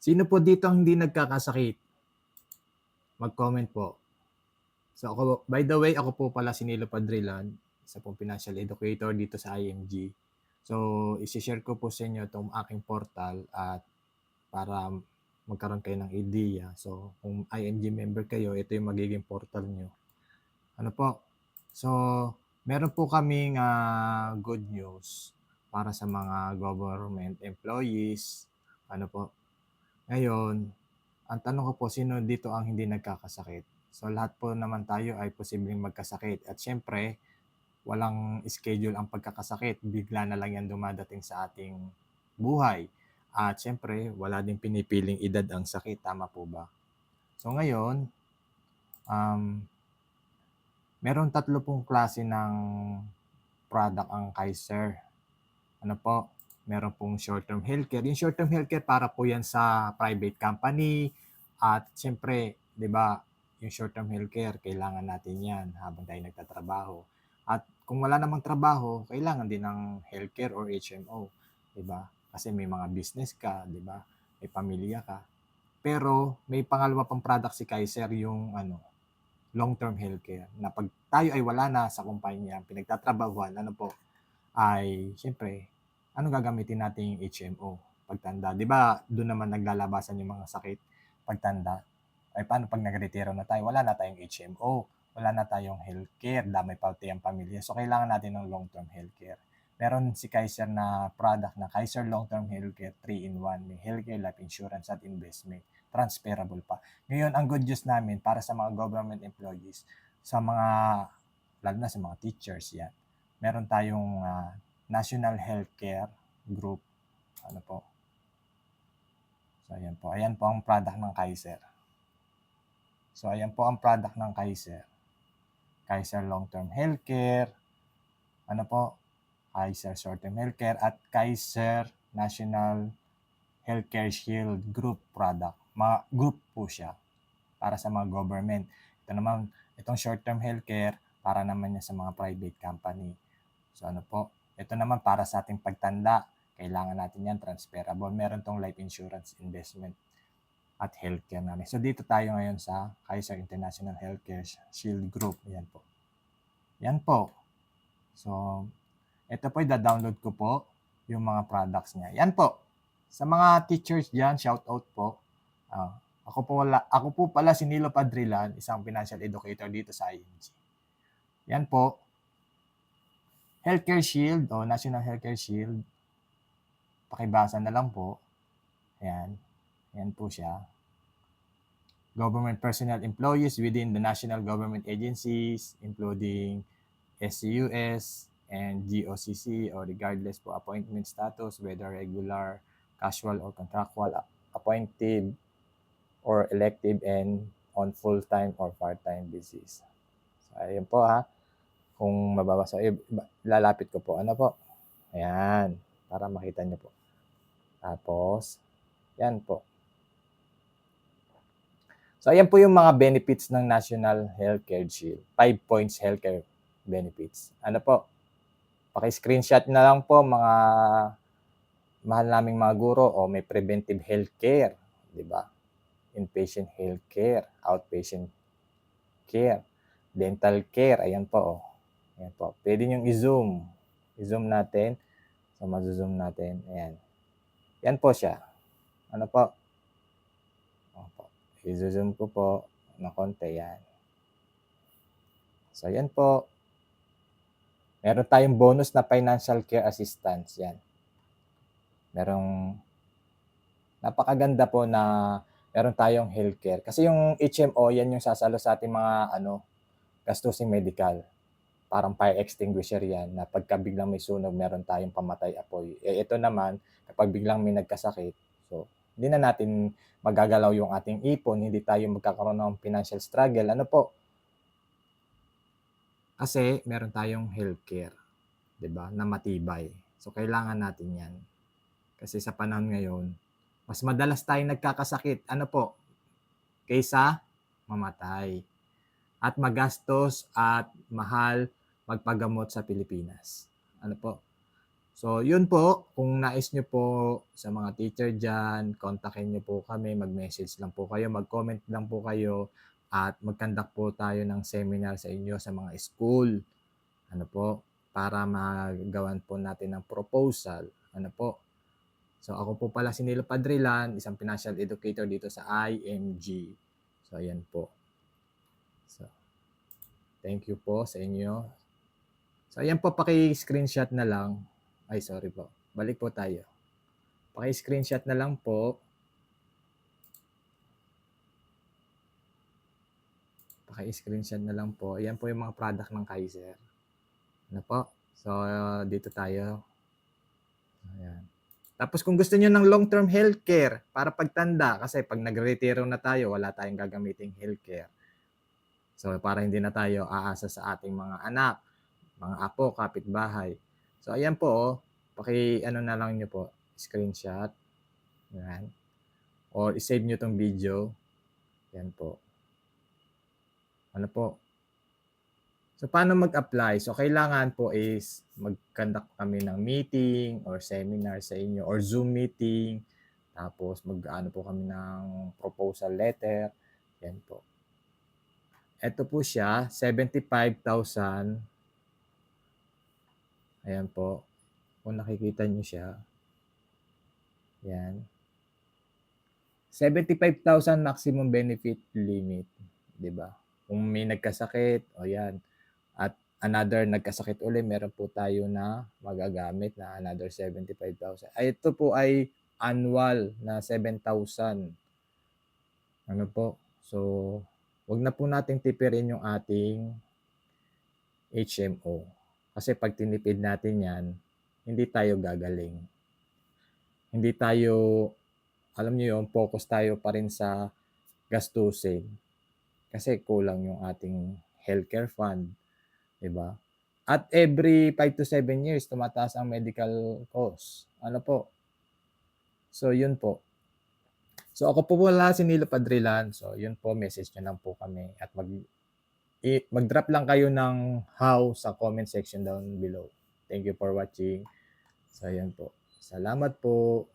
Sino po dito ang hindi nagkakasakit? Mag-comment po. So ako, by the way, ako po pala si Nilo Padrilan, isa pong financial educator dito sa IMG. So, isi-share ko po sa inyo itong aking portal at para magkaroon kayo ng idea. So, kung IMG member kayo, ito yung magiging portal nyo. Ano po? So, meron po kaming good news para sa mga government employees. Ano po? Ngayon, ang tanong ko po, sino dito ang hindi nagkakasakit? So, lahat po naman tayo ay posibleng magkasakit. At syempre, walang schedule ang pagkakasakit. Bigla na lang yan dumadating sa ating buhay. At syempre, wala din pinipiling edad ang sakit. Tama po ba? So, ngayon, meron 3 pong klase ng product ang Kaiser. Ano po? Meron pong short-term healthcare. Yung short-term healthcare para po yan sa private company. At siyempre, di ba, yung short-term healthcare, kailangan natin yan habang tayo nagtatrabaho. At kung wala namang trabaho, kailangan din ng healthcare or HMO. Di ba? Kasi may mga business ka, di ba? May pamilya ka. Pero may pangalawa pang product si Kaiser, yung long-term healthcare. Na pag tayo ay wala na sa kumpanya, pinagtatrabahuan, ano po, ay siyempre, ano gagamitin natin yung HMO pagtanda? Di ba doon naman naglalabasan yung mga sakit pagtanda? Ay paano pag nagretiro na tayo? Wala na tayong HMO, wala na tayong healthcare, damay pa ang pamilya. So kailangan natin ng long-term healthcare. Meron si Kaiser na product na Kaiser Long-Term Healthcare 3-in-1. May healthcare, life insurance at investment. Transferable pa. Ngayon, ang good news namin para sa mga government employees, sa mga, lalo na sa mga teachers, yan, meron tayong National Healthcare Group. Ano po? So, ayan po. Ayan po ang product ng Kaiser. So, ayan po ang product ng Kaiser. Kaiser Long-Term Healthcare. Ano po? Kaiser Short-Term Healthcare at Kaiser National Healthcare Shield Group product. Mga group po siya para sa mga government. Ito naman, itong short-term healthcare para naman niya sa mga private company. So ano po, ito naman para sa ating pagtanda. Kailangan natin yan, transferable. Meron tong life insurance, investment, at healthcare namin. So dito tayo ngayon sa Kaiser International Healthcare Shield Group. Yan po. Yan po. So, ito po, i-download ko po yung mga products niya. Yan po. Sa mga teachers dyan, shout out po. Ako po pala si Nilo Padrilan, isang financial educator dito sa IMG. Yan po. Healthcare Shield o National Healthcare Shield. Pakibasa na lang po. Ayan. Yan po siya. Government personnel employees within the national government agencies, including SCUS and GOCC, or regardless po appointment status, whether regular, casual, or contractual, appointed, or elective, and on full-time or part-time basis. So, ayun po ha. Kung mababasa, lalapit ko po. Ano po? Ayan. Para makita niyo po. Tapos, yan po. So, ayan po yung mga benefits ng National Healthcare Shield. 5 points healthcare benefits. Ano po? Paki-screenshot na lang po mga mahal naming mga guro. O may preventive healthcare, di ba? Inpatient healthcare, outpatient care, dental care. Ayan po. Ayan po. Pwede nyo i-zoom. I-zoom natin. So, mazo-zoom natin. Ayan. Yan po siya. Ano po? Opo. I-zoom ko po na konti. Yan. So, yan po. Meron tayong bonus na financial care assistance. Yan. Merong napakaganda po na meron tayong healthcare. Kasi yung HMO, yan yung sasalo sa ating mga gastusin medical. Parang fire extinguisher yan na pagka biglang may sunog, meron tayong pamatay apoy. Ito naman, kapag biglang may nagkasakit, so hindi na natin magagalaw yung ating ipon, hindi tayo magkakaroon ng financial struggle. Ano po? Kasi meron tayong healthcare, 'di ba? Na matibay. So kailangan natin 'yan. Kasi sa panahon ngayon, mas madalas tayong nagkakasakit. Ano po? Kaysa mamatay. At magastos at mahal magpagamot sa Pilipinas. Ano po? So, yun po, kung nais nyo po sa mga teacher dyan, kontakin nyo po kami, mag-message lang po kayo, mag-comment lang po kayo, at mag-conduct po tayo ng seminar sa inyo sa mga school. Ano po, para magawan po natin ng proposal. Ano po. So, ako po pala si Nilo Padrilan, isang financial educator dito sa IMG. So, ayan po. So, thank you po sa inyo. So, ayan po, paki-screenshot na lang. Ay, sorry po. Balik po tayo. Paki-screenshot na lang po. Paki-screenshot na lang po. Ayan po yung mga product ng Kaiser. Ano po? So, dito tayo. Ayan. Tapos kung gusto niyo ng long-term healthcare para pagtanda, kasi pag nagre-retiro na tayo, wala tayong gagamiting healthcare. So, para hindi na tayo aasa sa ating mga anak, mga apo, kapitbahay. So, ayan po, oh. Paki-ano na lang niyo po, screenshot. Ayan. Or i-save niyo tong video. Ayan po. Ano po? So, paano mag-apply? So, kailangan po is mag-conduct kami ng meeting or seminar sa inyo or Zoom meeting. Tapos, mag-ano po kami ng proposal letter. Yan po. Ito po siya, 75,000. Ayan po. Kung nakikita nyo siya. Yan. 75,000 maximum benefit limit. Diba? Kung may nagkasakit, o yan. At another nagkasakit uli, meron po tayo na magagamit na another 75,000. Ay, ito po ay annual na 7,000. Ano po? So, wag na po nating tipirin yung ating HMO. Kasi pag tinipid natin yan, hindi tayo gagaling. Hindi tayo, alam niyo yun, focus tayo pa rin sa gastusin. Kasi kulang yung ating healthcare fund. Diba? At every 5 to 7 years, tumataas ang medical cost. Ano po? So, yun po. So, ako po wala si Nilo Padrilan. So, yun po, message nyo lang po kami. At mag-drop lang kayo ng how sa comment section down below. Thank you for watching. So, yan po. Salamat po.